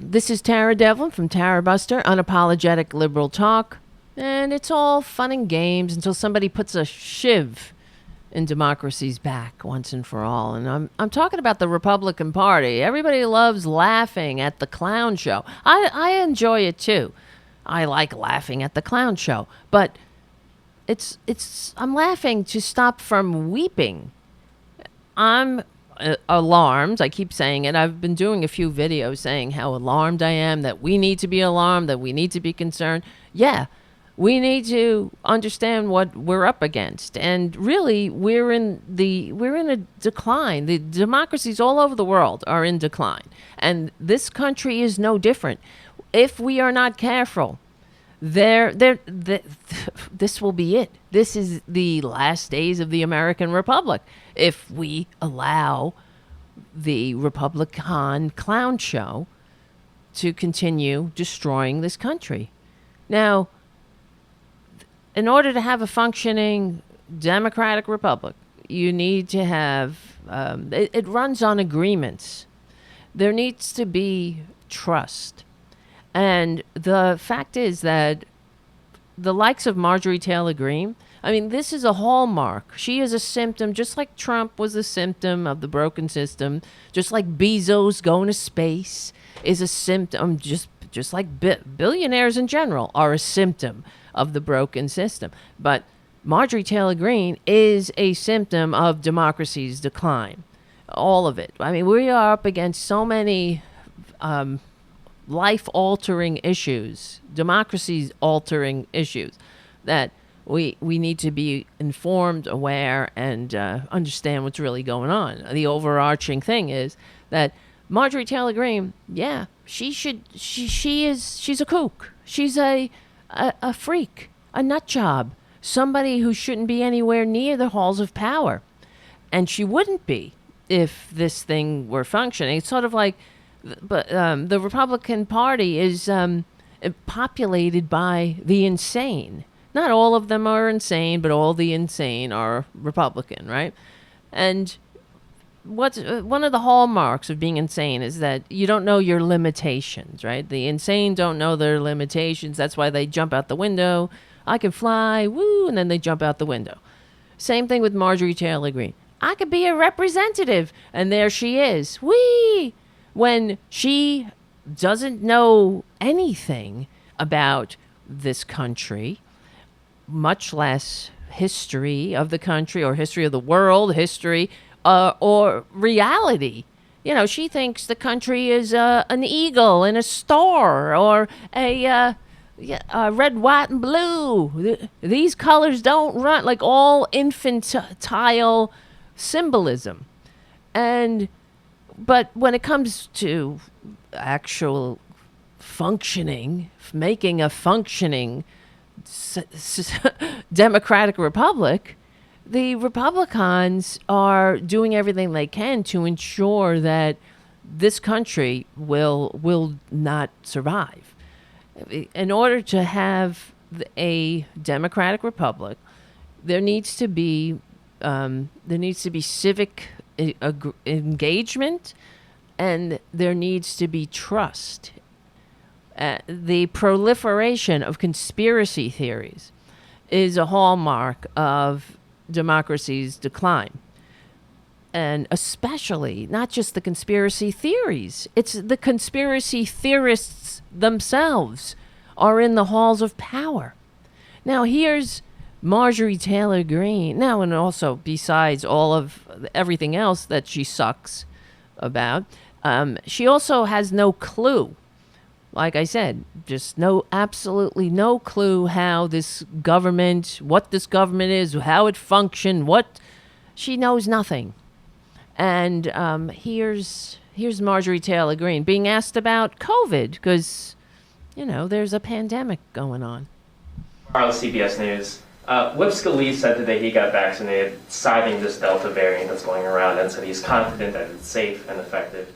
This is Tara Devlin from Tarabuster, Unapologetic Liberal Talk. And it's all fun and games until somebody puts a shiv in democracy's back once and for all. And I'm talking about the Republican Party. Everybody loves laughing at the clown show. I enjoy it too. I like laughing at the clown show. But I'm laughing to stop from weeping. I'm alarmed. I keep saying it. I've been doing a few videos saying how alarmed I am, that we need to be alarmed, that we need to be concerned. Yeah, we need to understand what we're up against. And really, we're in a decline. The democracies all over the world are in decline. And this country is no different. If we are not careful, this will be it. This is the last days of the American Republic if we allow the Republican clown show to continue destroying this country. Now, in order to have a functioning democratic republic, you need to have, it runs on agreements. There needs to be trust. And the fact is that the likes of Marjorie Taylor Greene, I mean, this is a hallmark. She is a symptom, just like Trump was a symptom of the broken system, just like Bezos going to space is a symptom, just like billionaires in general are a symptom of the broken system. But Marjorie Taylor Greene is a symptom of democracy's decline. All of it. I mean, we are up against so many life-altering issues, democracy-altering issues, that we need to be informed, aware, and understand what's really going on. The overarching thing is that Marjorie Taylor Greene, yeah, she's a kook. She's a freak, a nut job, somebody who shouldn't be anywhere near the halls of power. And she wouldn't be if this thing were functioning. It's sort of like, but the Republican Party is populated by the insane. Not all of them are insane, but all the insane are Republican, right? And what's one of the hallmarks of being insane is that you don't know your limitations, right? The insane don't know their limitations. That's why they jump out the window. I can fly, woo, and then they jump out the window. Same thing with Marjorie Taylor Greene. I could be a representative, and there she is. Whee! When she doesn't know anything about this country, much less history of the country or history of the world, history or reality. You know, she thinks the country is an eagle and a star or a red, white, and blue. These colors don't run, like all infantile symbolism. But when it comes to actual functioning, making a functioning democratic republic, the Republicans are doing everything they can to ensure that this country will not survive. In order to have a democratic republic, there needs to be civic engagement, and there needs to be trust. The proliferation of conspiracy theories is a hallmark of democracy's decline. And especially, not just the conspiracy theories, it's the conspiracy theorists themselves are in the halls of power. Now, here's Marjorie Taylor Greene. Now, and also besides all of everything else that she sucks about, she also has no clue. Like I said, just absolutely no clue how this government, what this government is, how it functions, she knows nothing. And here's Marjorie Taylor Greene being asked about COVID because, there's a pandemic going on. Carlos, CBS News. Whip Scalise said today he got vaccinated, citing this Delta variant that's going around, and said he's confident that it's safe and effective.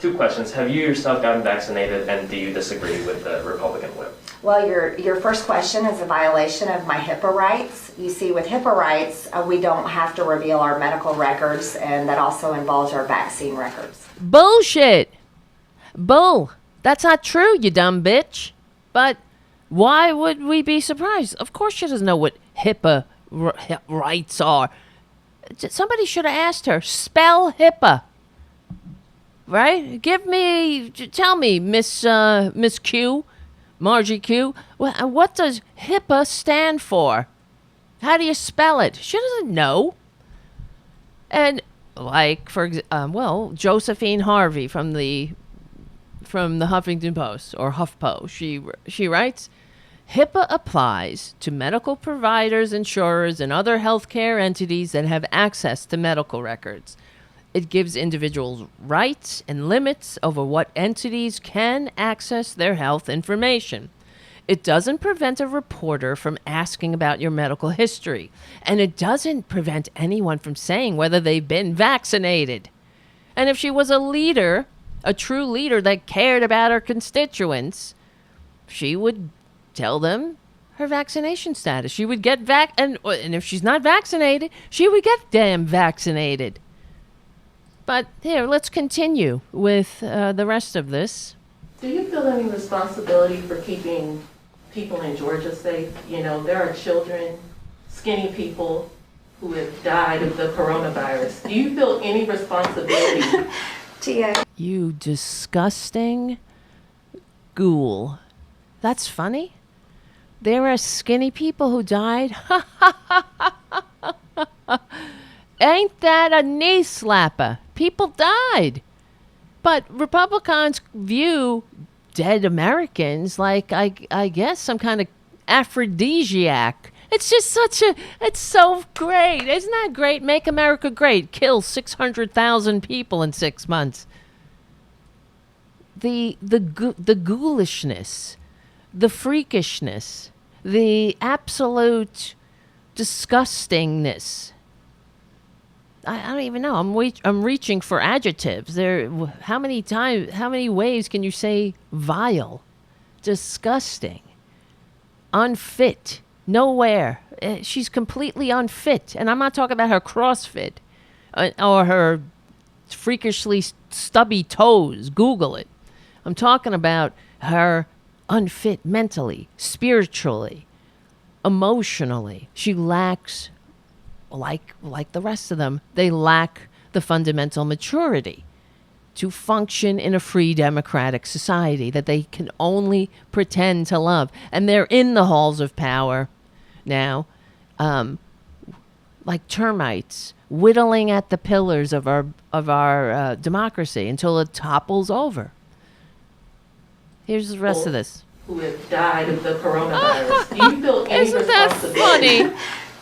2 questions. Have you yourself gotten vaccinated, and do you disagree with the Republican whip? Well, your first question is a violation of my HIPAA rights. You see, with HIPAA rights, we don't have to reveal our medical records, and that also involves our vaccine records. Bullshit. Bull. That's not true, you dumb bitch. But why would we be surprised? Of course she doesn't know what HIPAA rights are. Somebody should have asked her, spell HIPAA. Right? Tell me, Miss Q, Margie Q, what does HIPAA stand for? How do you spell it? She doesn't know. And like, Josephine Harvey from the Huffington Post, or HuffPo, she writes, HIPAA applies to medical providers, insurers, and other healthcare entities that have access to medical records. It gives individuals rights and limits over what entities can access their health information. It doesn't prevent a reporter from asking about your medical history, and it doesn't prevent anyone from saying whether they've been vaccinated. And if she was a leader, a true leader that cared about her constituents, she would tell them her vaccination status. She would get and if she's not vaccinated, she would get damn vaccinated. But here, let's continue with the rest of this. Do you feel any responsibility for keeping people in Georgia safe? You know, there are children, skinny people who have died of the coronavirus. Do you feel any responsibility? Tia. You disgusting ghoul. That's funny. There are skinny people who died. Ain't that a knee slapper? People died. But Republicans view dead Americans like, I guess, some kind of aphrodisiac. It's just it's so great. Isn't that great? Make America great. Kill 600,000 people in 6 months. The ghoulishness, the freakishness, the absolute disgustingness. I don't even know. I'm reaching for adjectives. How many ways can you say vile, disgusting, unfit? Nowhere. She's completely unfit. And I'm not talking about her CrossFit or her freakishly stubby toes. Google it. I'm talking about her unfit mentally, spiritually, emotionally. She lacks, like the rest of them, they lack the fundamental maturity to function in a free democratic society that they can only pretend to love. And they're in the halls of power now, like termites, whittling at the pillars of our democracy until it topples over. Here's the rest of this. Who have died of the coronavirus. Do you feel any Isn't that responsibility? funny?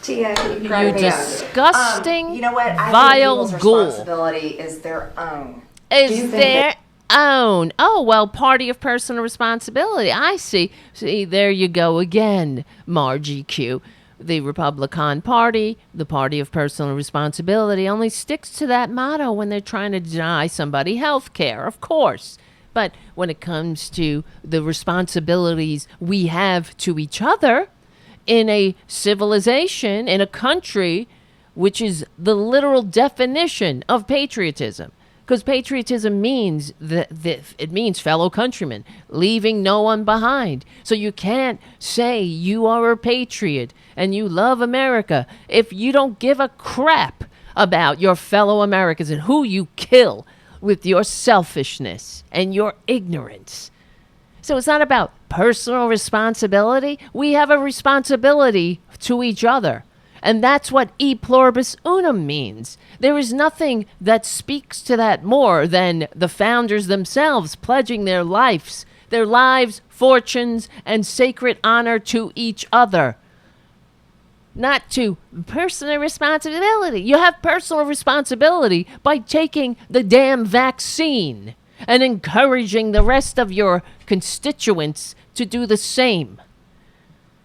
Tia, You disgusting, you know what? I vile think ghoul. people's responsibility is their own. Is their own. Oh, well, party of personal responsibility. I see. See, there you go again, Margie Q. The Republican Party, the party of personal responsibility, only sticks to that motto when they're trying to deny somebody health care, of course. But when it comes to the responsibilities we have to each other in a civilization, in a country, which is the literal definition of patriotism. Because patriotism means it means fellow countrymen, leaving no one behind. So you can't say you are a patriot and you love America if you don't give a crap about your fellow Americans and who you kill with your selfishness and your ignorance. So it's not about personal responsibility. We have a responsibility to each other. And that's what e pluribus unum means. There is nothing that speaks to that more than the founders themselves pledging their lives, fortunes, and sacred honor to each other. Not to personal responsibility. You have personal responsibility by taking the damn vaccine and encouraging the rest of your constituents to do the same,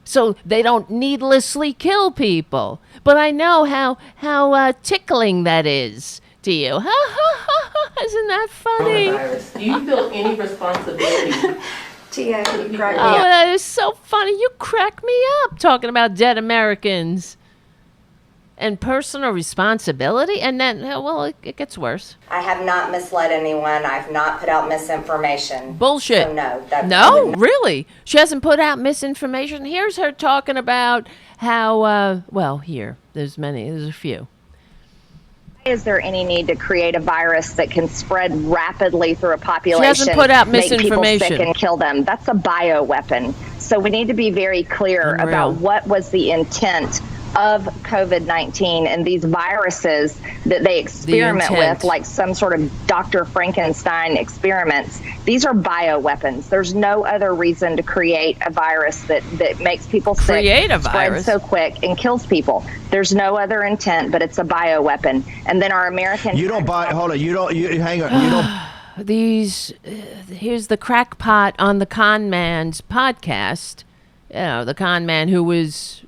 so they don't needlessly kill people. But I know how tickling that is to you. Isn't that funny? Coronavirus. Do you feel any responsibility? Tia, you crack me Oh, up. that is so funny. You crack me up talking about dead Americans. and personal responsibility, and then, well, it gets worse. I have not misled anyone. I've not put out misinformation. Bullshit. So no. No, really? She hasn't put out misinformation? Here's her talking about how, there's a few. Is there any need to create a virus that can spread rapidly through a population? She hasn't put out make people misinformation. sick and kill them. That's a bioweapon. So we need to be very clear about what was the intent of COVID-19 and these viruses that they experiment with, like some sort of Dr. Frankenstein experiments. These are bioweapons. There's no other reason to create a virus that makes people sick, spreads so quick, and kills people. There's no other intent, but it's a bioweapon. And then our American... hang on. You don't... Here's the crackpot on the Con Man's podcast. The con man who was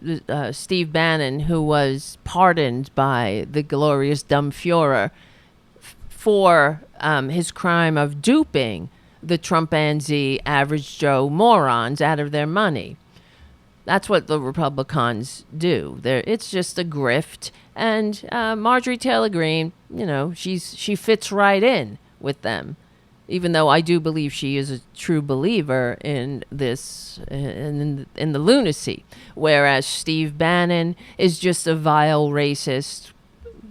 Steve Bannon, who was pardoned by the glorious dumb Fuhrer for his crime of duping the Trumpanzee average Joe morons out of their money. That's what the Republicans do. It's just a grift. And Marjorie Taylor Greene, she fits right in with them. Even though I do believe she is a true believer in this, in the lunacy, whereas Steve Bannon is just a vile racist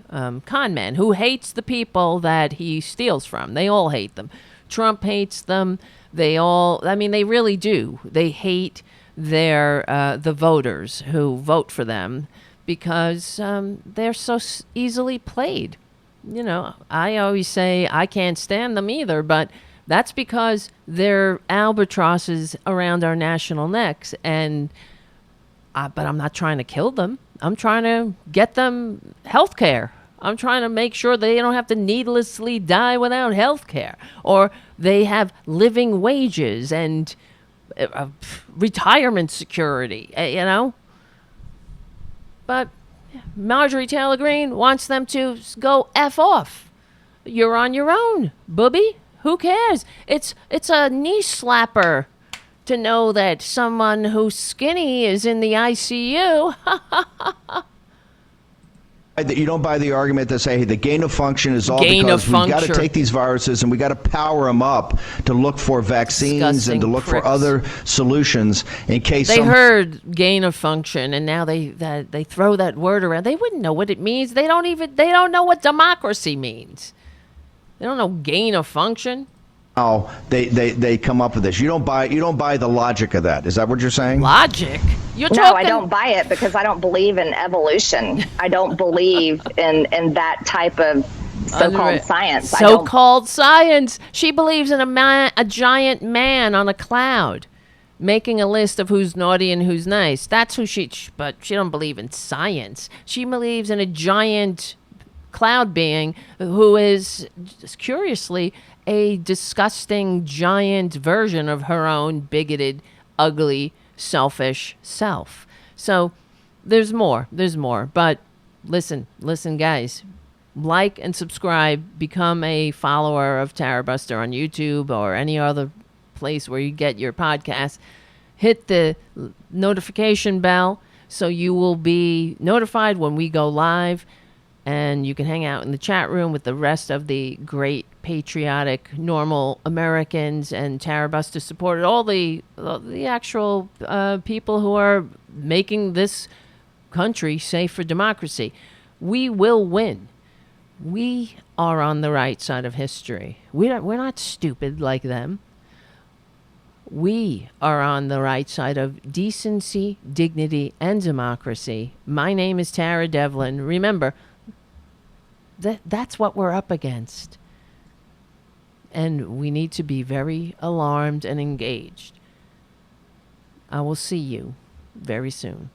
con man who hates the people that he steals from. They all hate them. Trump hates them. They really do. They hate the voters who vote for them because they're so easily played. I always say I can't stand them either, but that's because they're albatrosses around our national necks. And but I'm not trying to kill them. I'm trying to get them health care. I'm trying to make sure they don't have to needlessly die without health care, or they have living wages and retirement security, But Marjorie Taylor Greene wants them to go F off. You're on your own, booby. Who cares? It's a knee slapper to know that someone who's skinny is in the ICU. You don't buy the argument that say, hey, the gain of function is all because we've got to take these viruses and we got to power them up to look for vaccines and to look for other solutions in case they heard gain of function, and now they throw that word around. They wouldn't know what it means. They don't know what democracy means. They don't know gain of function. Oh, they come up with this. You don't buy the logic of that. Is that what you're saying? Logic? No, I don't buy it because I don't believe in evolution. I don't believe in that type of so-called science. So-called science. She believes in a giant man on a cloud making a list of who's naughty and who's nice. That's who but she don't believe in science. She believes in a giant cloud being who is, curiously, a disgusting giant version of her own bigoted, ugly, selfish self. So there's more. But listen, guys. Like and subscribe. Become a follower of Tarabuster on YouTube or any other place where you get your podcasts. Hit the notification bell so you will be notified when we go live. And you can hang out in the chat room with the rest of the great, patriotic, normal Americans and Tarabuster supported, all the actual people who are making this country safe for democracy. We will win. We are on the right side of history. We're not stupid like them. We are on the right side of decency, dignity, and democracy. My name is Tara Devlin. Remember, that's what we're up against. And we need to be very alarmed and engaged. I will see you very soon.